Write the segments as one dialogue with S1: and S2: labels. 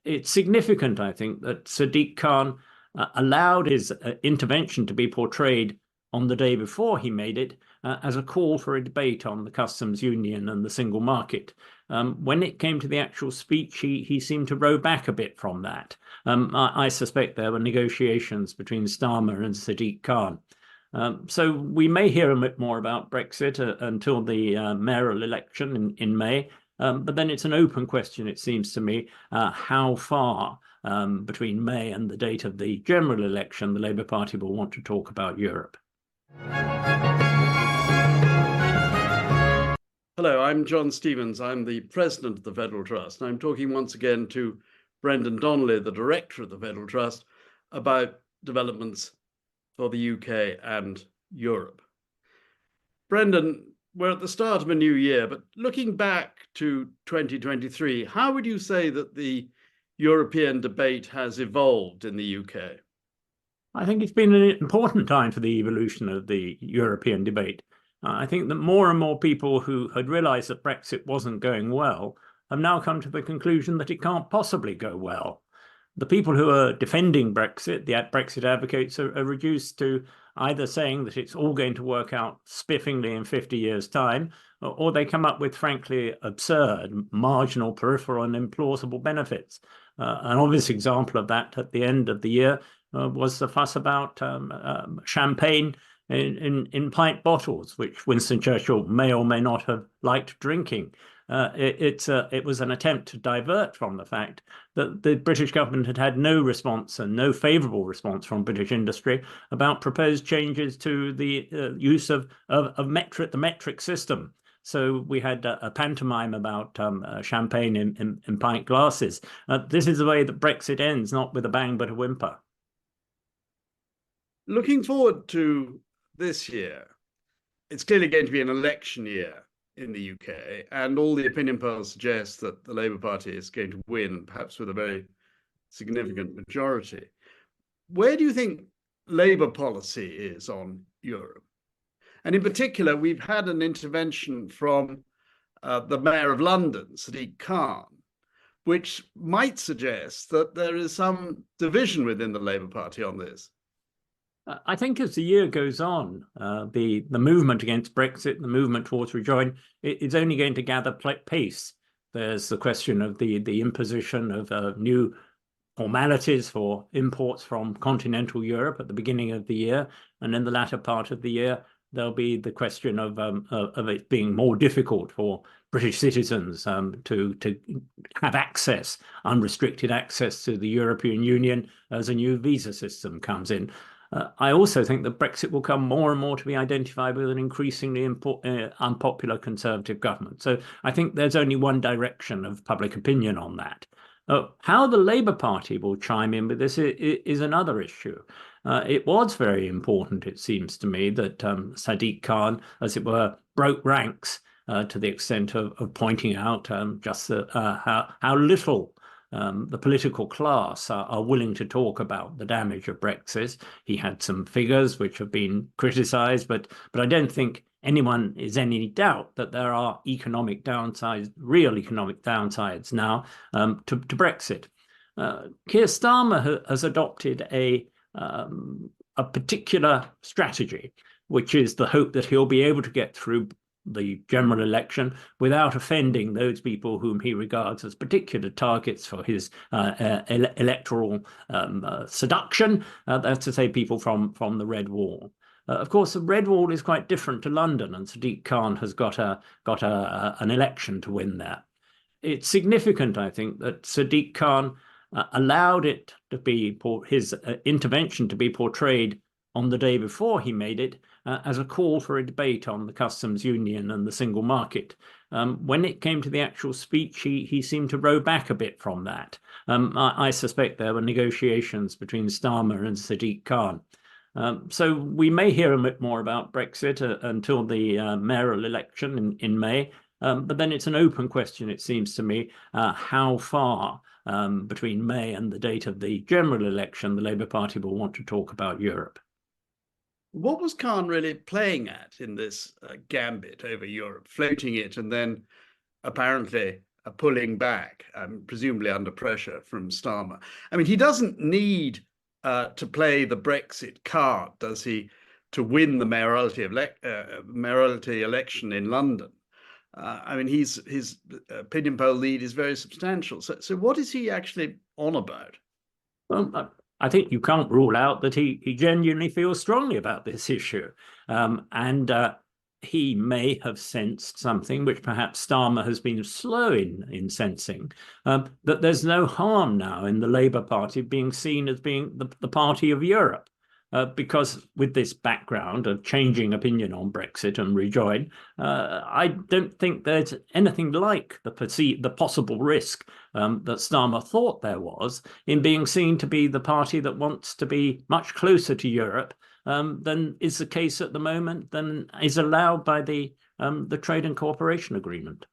S1: It's significant, I think, that Sadiq Khan allowed his intervention to be portrayed on the day before he made it as a call for a debate on the customs union and the single market. When it came to the actual speech, he seemed to row back a bit from that. I suspect there were negotiations between Starmer and Sadiq Khan. So we may hear a bit more about Brexit until the mayoral election in May. But then it's an open question, it seems to me, how far between May and the date of the general election the Labour Party will want to talk about Europe.
S2: Hello, I'm John Stevens. I'm the president of the Federal Trust. And I'm talking once again to Brendan Donnelly, the director of the Federal Trust, about developments for the UK and Europe. Brendan, we're at the start of a new year, but looking back to 2023, how would you say that the European debate has evolved in the UK?
S1: I think it's been an important time for the evolution of the European debate. I think that more and more people who had realized that Brexit wasn't going well have now come to the conclusion that it can't possibly go well. The people who are defending Brexit, the Brexit advocates, are reduced to either saying that it's all going to work out spiffingly in 50 years' time, or they come up with, frankly, absurd, marginal, peripheral, and implausible benefits. An obvious example of that at the end of the year was the fuss about champagne in pint bottles, which Winston Churchill may or may not have liked drinking. It was an attempt to divert from the fact that the British government had had no response and no favourable response from British industry about proposed changes to the use of the metric system. So we had a pantomime about champagne in pint glasses. This is the way that Brexit ends, not with a bang but a whimper.
S2: Looking forward to this year, it's clearly going to be an election year in the UK, and all the opinion polls suggest that the Labour Party is going to win, perhaps with a very significant majority. Where do you think Labour policy is on Europe? And in particular, we've had an intervention from the Mayor of London, Sadiq Khan, which might suggest that there is some division within the Labour Party on this.
S1: I think as the year goes on, the movement against Brexit, the movement towards rejoin, is only going to gather pace. There's the question of the imposition of new formalities for imports from continental Europe at the beginning of the year, and in the latter part of the year, there'll be the question of it being more difficult for British citizens to have access, unrestricted access to the European Union as a new visa system comes in. I also think that Brexit will come more and more to be identified with an increasingly unpopular Conservative government. So I think there's only one direction of public opinion on that. How the Labour Party will chime in with this is another issue. It was very important, it seems to me, that Sadiq Khan, as it were, broke ranks to the extent of pointing out just how little the political class are willing to talk about the damage of Brexit. He had some figures which have been criticised, but I don't think anyone is any doubt that there are economic downsides, real economic downsides now to Brexit. Keir Starmer has adopted a particular strategy, which is the hope that he'll be able to get through the general election without offending those people whom he regards as particular targets for his electoral seduction, that's to say people from the Red Wall. Of course, the Red Wall is quite different to London, and Sadiq Khan has got an election to win there. It's significant, I think, that Sadiq Khan allowed it to be his intervention to be portrayed on the day before he made it as a call for a debate on the customs union and the single market. When it came to the actual speech, he seemed to row back a bit from that. I suspect there were negotiations between Starmer and Sadiq Khan. So we may hear a bit more about Brexit until the mayoral election in May. But then it's an open question, it seems to me, how far between May and the date of the general election the Labour Party will want to talk about Europe.
S2: What was Khan really playing at in this gambit over Europe, floating it and then apparently pulling back, presumably under pressure from Starmer. I mean, he doesn't need to play the Brexit card, does he, to win the mayoralty election in London? I mean, his opinion poll lead is very substantial. So what is he actually on about?
S1: Well, I think you can't rule out that he genuinely feels strongly about this issue. And he may have sensed something which perhaps Starmer has been slow in sensing, that there's no harm now in the Labour Party being seen as being the party of Europe. Because with this background of changing opinion on Brexit and rejoin, I don't think there's anything like the possible risk that Starmer thought there was in being seen to be the party that wants to be much closer to Europe than is the case at the moment, than is allowed by the Trade and Cooperation Agreement.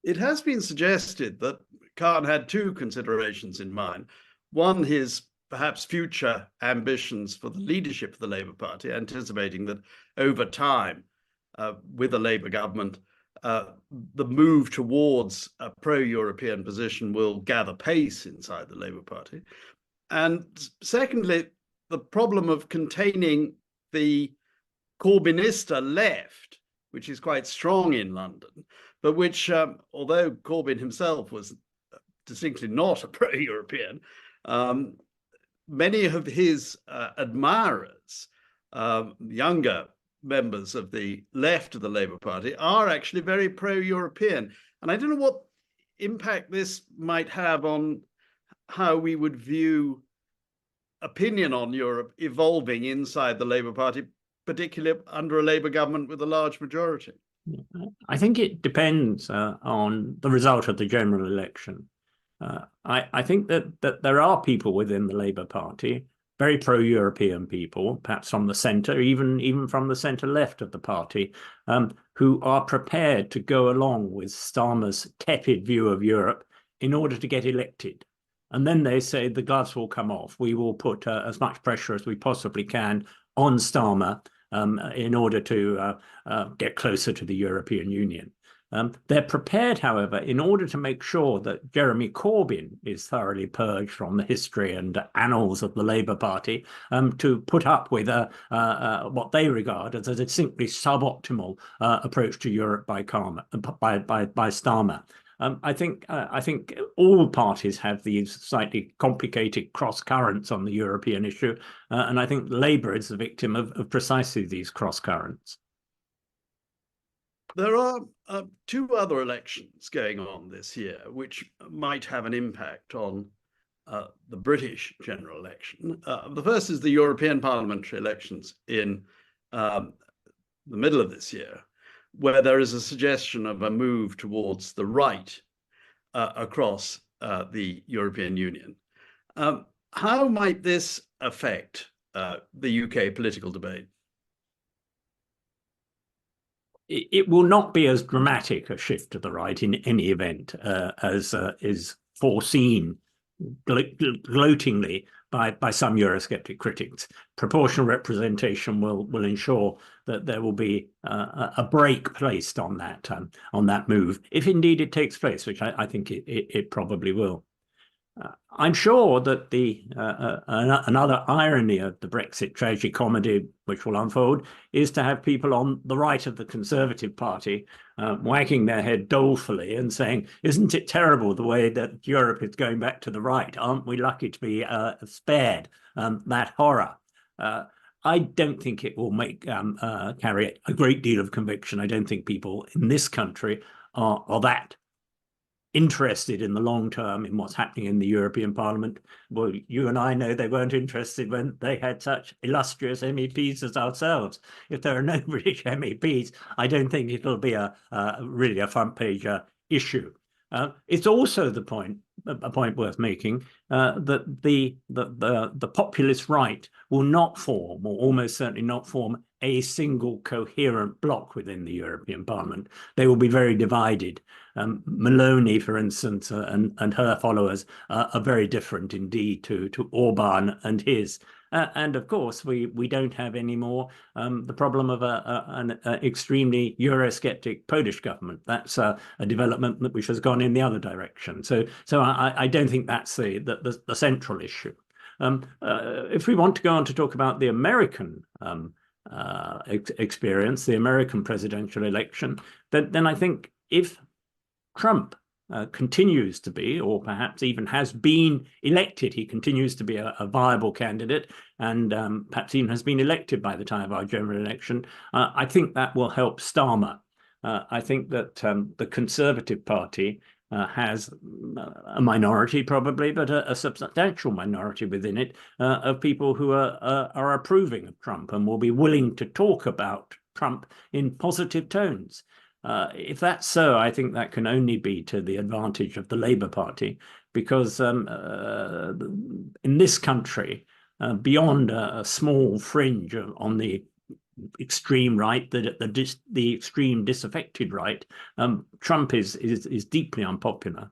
S2: It has been suggested that Khan had two considerations in mind. One, his perhaps future ambitions for the leadership of the Labour Party, anticipating that over time, with a Labour government, the move towards a pro-European position will gather pace inside the Labour Party. And secondly, the problem of containing the Corbynista left, which is quite strong in London, but which, although Corbyn himself was distinctly not a pro-European, many of his admirers, younger members of the left of the Labour Party, are actually very pro-European. And I don't know what impact this might have on how we would view opinion on Europe evolving inside the Labour Party, particularly under a Labour government with a large majority.
S1: I think it depends on the result of the general election. I think that there are people within the Labour Party, very pro-European people, perhaps from the centre, even from the centre-left of the party, who are prepared to go along with Starmer's tepid view of Europe in order to get elected. And then they say the gloves will come off. We will put as much pressure as we possibly can on Starmer in order to get closer to the European Union. They're prepared, however, in order to make sure that Jeremy Corbyn is thoroughly purged from the history and annals of the Labour Party, to put up with what they regard as a distinctly suboptimal approach to Europe by Starmer. I think all parties have these slightly complicated cross currents on the European issue, and I think Labour is the victim of precisely these cross currents.
S2: There are two other elections going on this year, which might have an impact on the British general election. The first is the European parliamentary elections in the middle of this year, where there is a suggestion of a move towards the right across the European Union. How might this affect the UK political debate?
S1: It will not be as dramatic a shift to the right in any event as is foreseen gloatingly by some Eurosceptic critics. Proportional representation will ensure that there will be a brake placed on that move, if indeed it takes place, which I think it probably will. I'm sure that another irony of the Brexit tragicomedy which will unfold is to have people on the right of the Conservative Party wagging their head dolefully and saying, isn't it terrible the way that Europe is going back to the right? Aren't we lucky to be spared that horror? I don't think it will carry a great deal of conviction. I don't think people in this country are that interested in the long term in what's happening in the European Parliament. Well, you and I know they weren't interested when they had such illustrious MEPs as ourselves. If there are no British MEPs, I don't think it'll be really a front page issue. It's also a point worth making that the populist right will not form, or almost certainly not form, a single coherent bloc within the European Parliament. They will be very divided. Maloney, for instance, and her followers are very different indeed to Orban and his. And of course, we don't have anymore the problem of an extremely Eurosceptic Polish government. That's a development which has gone in the other direction. So I don't think that's the central issue. If we want to go on to talk about the American experience, the American presidential election, then I think if Trump continues to be, or perhaps even has been elected, he continues to be a viable candidate, and perhaps even has been elected by the time of our general election, I think that will help Starmer. I think that the Conservative Party has a minority probably, but a substantial minority within it of people who are approving of Trump and will be willing to talk about Trump in positive tones. If that's so, I think that can only be to the advantage of the Labour Party, because in this country, beyond a small fringe on the extreme right, the extreme disaffected right, Trump is deeply unpopular.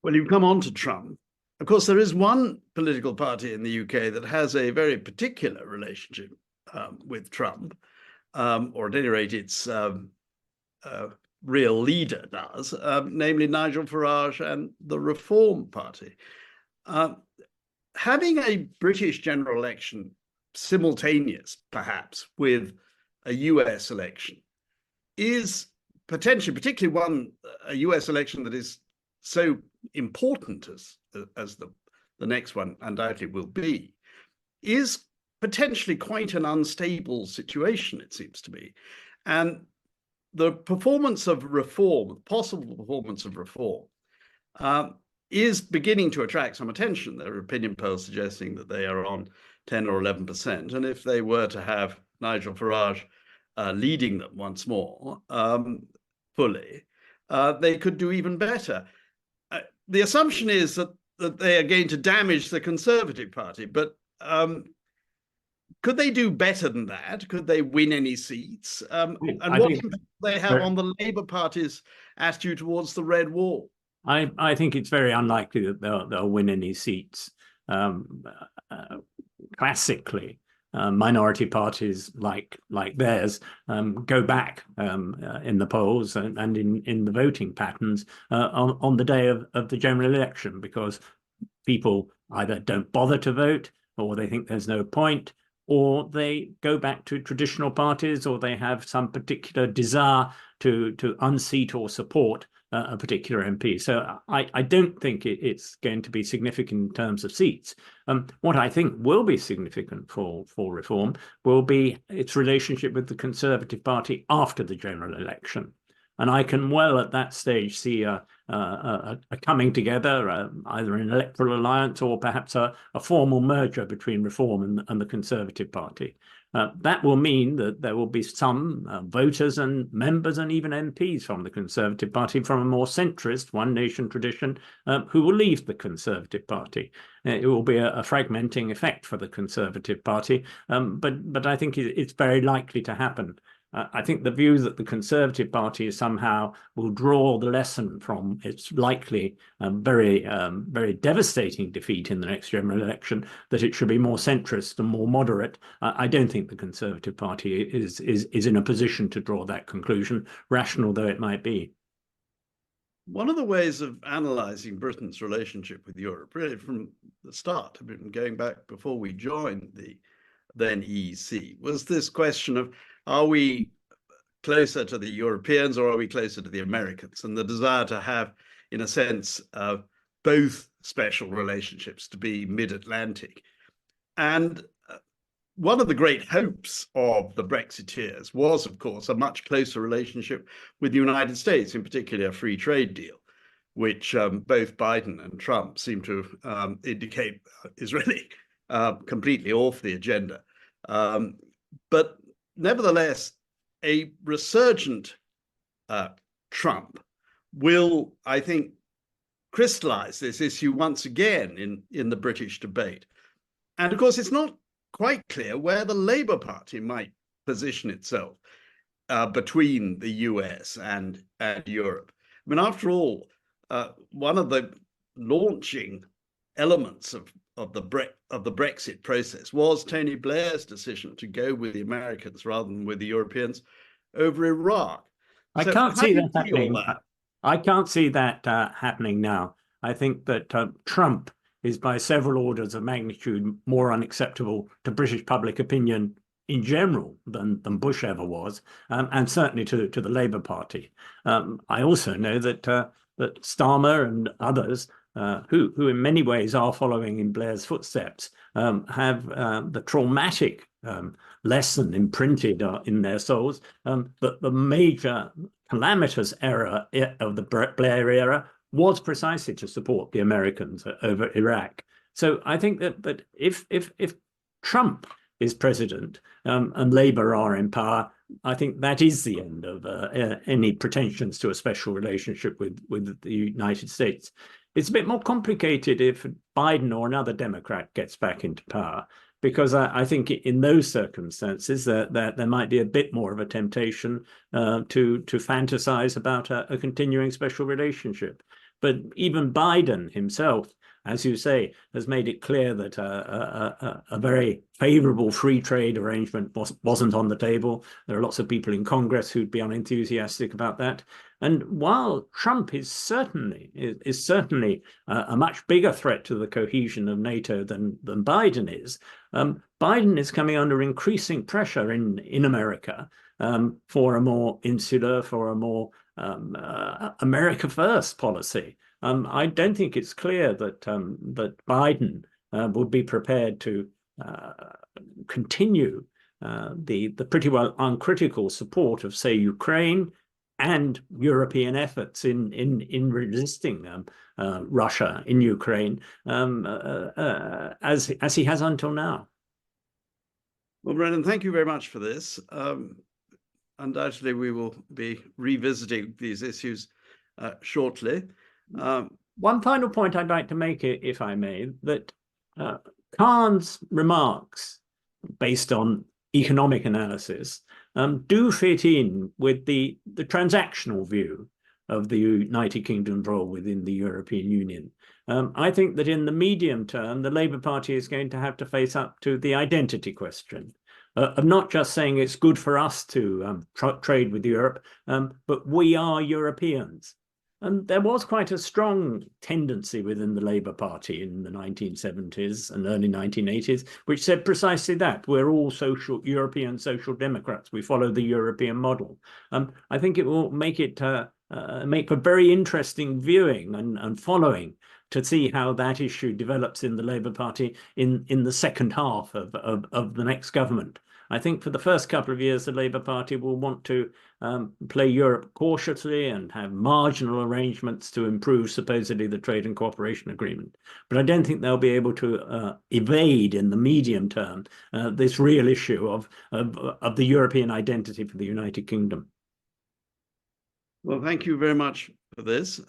S2: Well, you come on to Trump. Of course, there is one political party in the UK that has a very particular relationship with Trump, or at any rate, its real leader does, namely Nigel Farage and the Reform Party. Having a British general election simultaneous, perhaps, with a US election is potentially, particularly a US election that is so important as the next one undoubtedly will be, is potentially quite an unstable situation, it seems to me. And the performance of Reform, possible performance of Reform, is beginning to attract some attention. There are opinion polls suggesting that they are on 10 or 11%. And if they were to have Nigel Farage leading them once more fully, they could do even better. The assumption is that they are going to damage the Conservative Party, but could they do better than that? Could they win any seats? And what impact do they have on the Labour Party's attitude towards the Red Wall?
S1: I think it's very unlikely that they'll win any seats. Classically, minority parties like theirs go back in the polls and in the voting patterns on the day of the general election, because people either don't bother to vote, or they think there's no point, or they go back to traditional parties, or they have some particular desire to unseat or support a particular MP. So I don't think it's going to be significant in terms of seats. What I think will be significant for Reform will be its relationship with the Conservative Party after the general election. And I can well at that stage see a coming together, either an electoral alliance or perhaps a formal merger between Reform and the Conservative Party. That will mean that there will be some voters and members and even MPs from the Conservative Party from a more centrist one nation tradition who will leave the Conservative Party. It will be a fragmenting effect for the Conservative Party, but I think it's very likely to happen. I think the view that the Conservative Party somehow will draw the lesson from its likely very devastating defeat in the next general election, that it should be more centrist and more moderate. I don't think the Conservative Party is in a position to draw that conclusion, rational though it might be.
S2: One of the ways of analysing Britain's relationship with Europe, really from the start, I mean, going back before we joined the then EEC, was this question of, are we closer to the Europeans or are we closer to the Americans? And the desire to have, in a sense, both special relationships, to be mid-Atlantic. And one of the great hopes of the Brexiteers was, of course, a much closer relationship with the United States, in particular a free trade deal, which both Biden and Trump seem to indicate is really completely off the agenda. But nevertheless, a resurgent Trump will, I think, crystallize this issue once again in the British debate. And of course, it's not quite clear where the Labour Party might position itself between the US and Europe. I mean, after all, one of the launching elements of of the Brexit process was Tony Blair's decision to go with the Americans rather than with the Europeans over Iraq.
S1: I
S2: So
S1: can't
S2: how
S1: see
S2: do
S1: that
S2: you see all
S1: happening.
S2: that?
S1: I can't see that happening now. I think that Trump is by several orders of magnitude more unacceptable to British public opinion in general than Bush ever was, and certainly to the Labour Party. I also know that that Starmer and others, who in many ways are following in Blair's footsteps, have the traumatic lesson imprinted in their souls that the major calamitous era of the Blair era was precisely to support the Americans over Iraq. So I think that if Trump is president and Labour are in power, I think that is the end of any pretensions to a special relationship with the United States. It's a bit more complicated if Biden or another Democrat gets back into power, because I think in those circumstances that there might be a bit more of a temptation to fantasize about a continuing special relationship. But even Biden himself, as you say, has made it clear that a very favorable free trade arrangement wasn't on the table. There are lots of people in Congress who'd be unenthusiastic about that. And while Trump is certainly a much bigger threat to the cohesion of NATO than Biden is, Biden is coming under increasing pressure in America for a more insular, for a more America First policy. I don't think it's clear that Biden would be prepared to continue the pretty well uncritical support of, say, Ukraine and European efforts in resisting Russia in Ukraine as he has until now.
S2: Well, Brendan, thank you very much for this. Undoubtedly, we will be revisiting these issues shortly.
S1: One final point I'd like to make, if I may, that Kahn's remarks, based on economic analysis, do fit in with the transactional view of the United Kingdom's role within the European Union. I think that in the medium term, the Labour Party is going to have to face up to the identity question of not just saying it's good for us to trade with Europe, but we are Europeans. And there was quite a strong tendency within the Labour Party in the 1970s and early 1980s, which said precisely that. We're all European social democrats. We follow the European model. I think it will make for very interesting viewing and following to see how that issue develops in the Labour Party in the second half of the next government. I think for the first couple of years, the Labour Party will want to play Europe cautiously and have marginal arrangements to improve supposedly the trade and cooperation agreement. But I don't think they'll be able to evade in the medium term this real issue of the European identity for the United Kingdom.
S2: Well, thank you very much for this.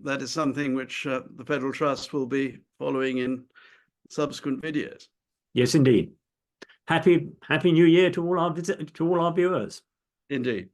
S2: That is something which the Federal Trust will be following in subsequent videos.
S1: Yes, indeed. Happy New Year to all our viewers.
S2: Indeed.